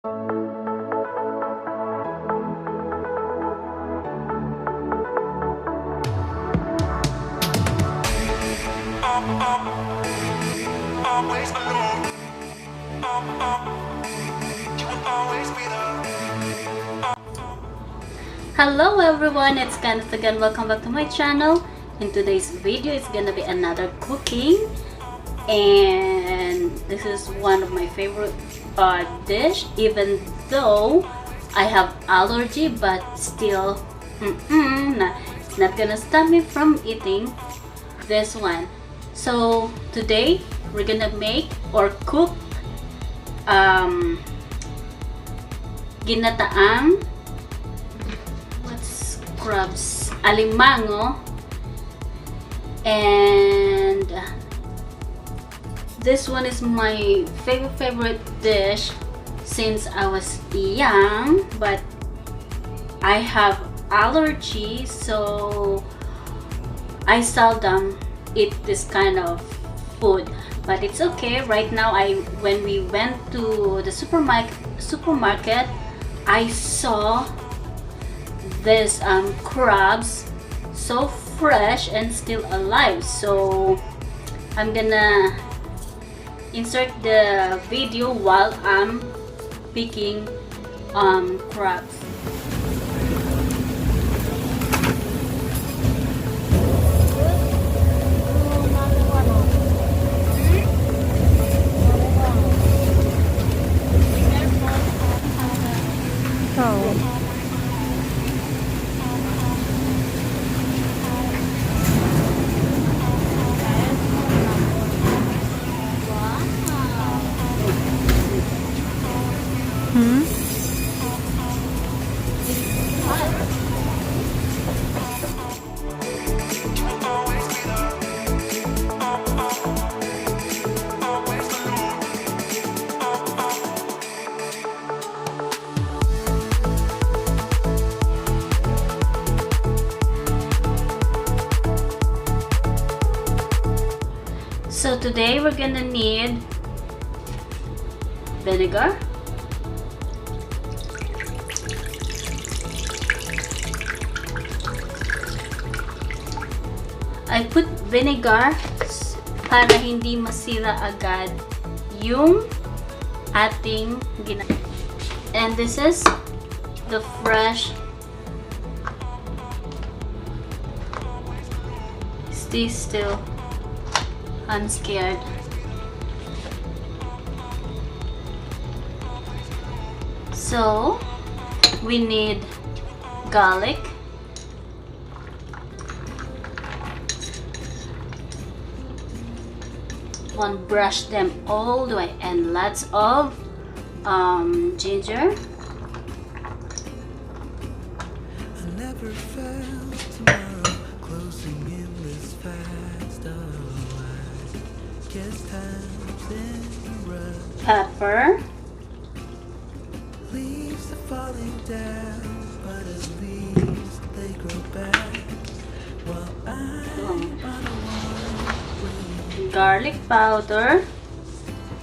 Always alone. You will always be there. Hello everyone, it's Kneath again. Welcome back to my channel. In today's video, it's gonna be another cooking, and this is one of my favorite dish. Even though I have allergy, but still, it's not gonna stop me from eating this one. So today we're gonna make or cook ginataang crabs alimango, and this one is my favorite dish since I was young, but I have allergy, so I seldom eat this kind of food. But it's okay. Right now, when we went to the supermarket, I saw this crabs so fresh and still alive, so I'm gonna insert the video while I'm picking crabs. So today we're gonna need vinegar, I put vinegar para hindi masira agad yung ating ginataang. And this is the fresh. Stay still. I'm scared. So we need garlic, brush them all the way, and lots of ginger. I never felt tomorrow closing in this fast. Guess time's in a rush. Pepper, Leaves are falling down, but at least they grow back. While I'm on a one-way. garlic powder,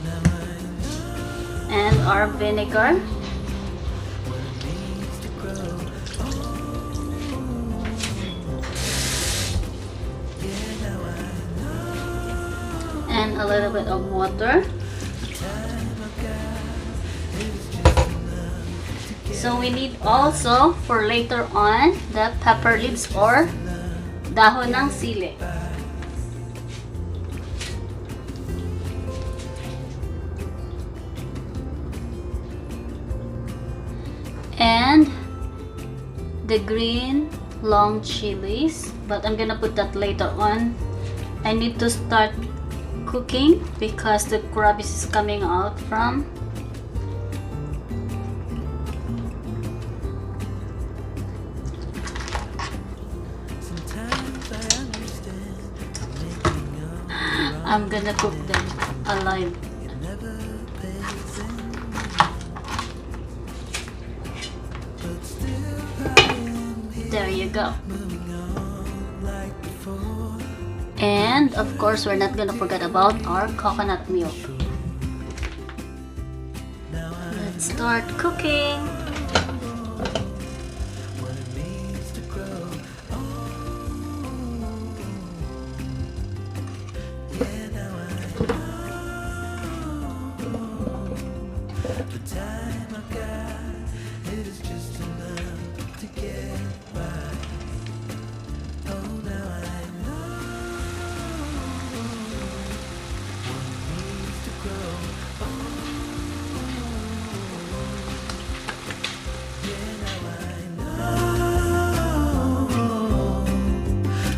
Now I know and our vinegar. what it means to grow. Yeah, now I know And a little bit of water. the time I've got is just enough to get So we need also for later on the pepper leaves or dahon ng sili. And the green long chilies, but I'm gonna put that later on. I need to start cooking because the crab is coming out from. Sometimes I understand making up I'm gonna cook them alive. it never pays in, but still I am here There you go. moving on like before. And of course, we're not gonna forget about our coconut milk. Now I Let's start cooking. what it means to grow. Yeah, now I know the time I've got, it is just enough to get by. Oh, now I know what it means to grow. Yeah, now I know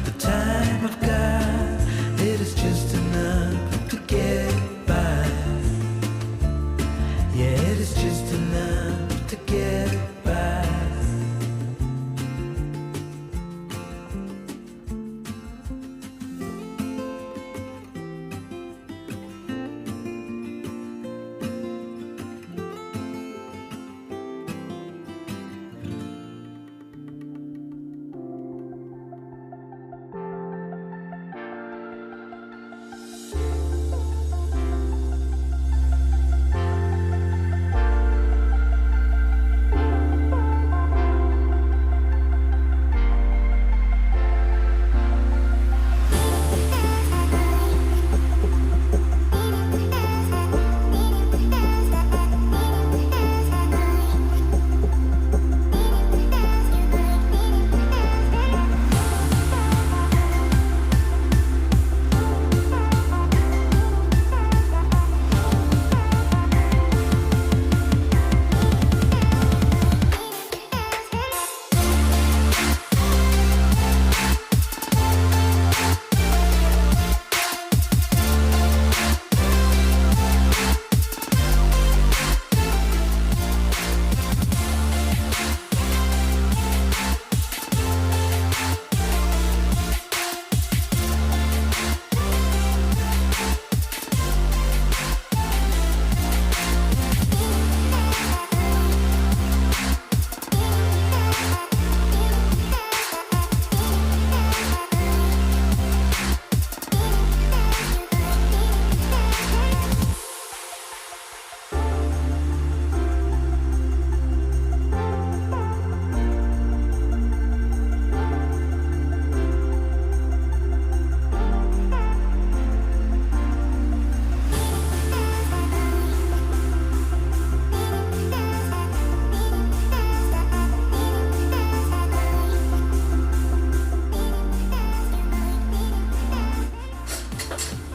the time I've got, it is just enough to get by. Yeah, it is just enough to get by.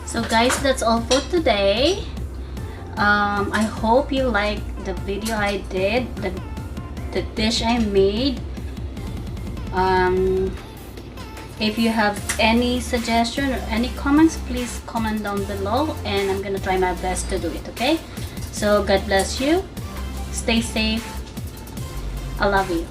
So guys, that's all for today. I hope you liked the video I did, the dish I made. If you have any suggestion or any comments, please comment down below and I'm gonna try my best to do it, okay? So God bless you. Stay safe. I love you.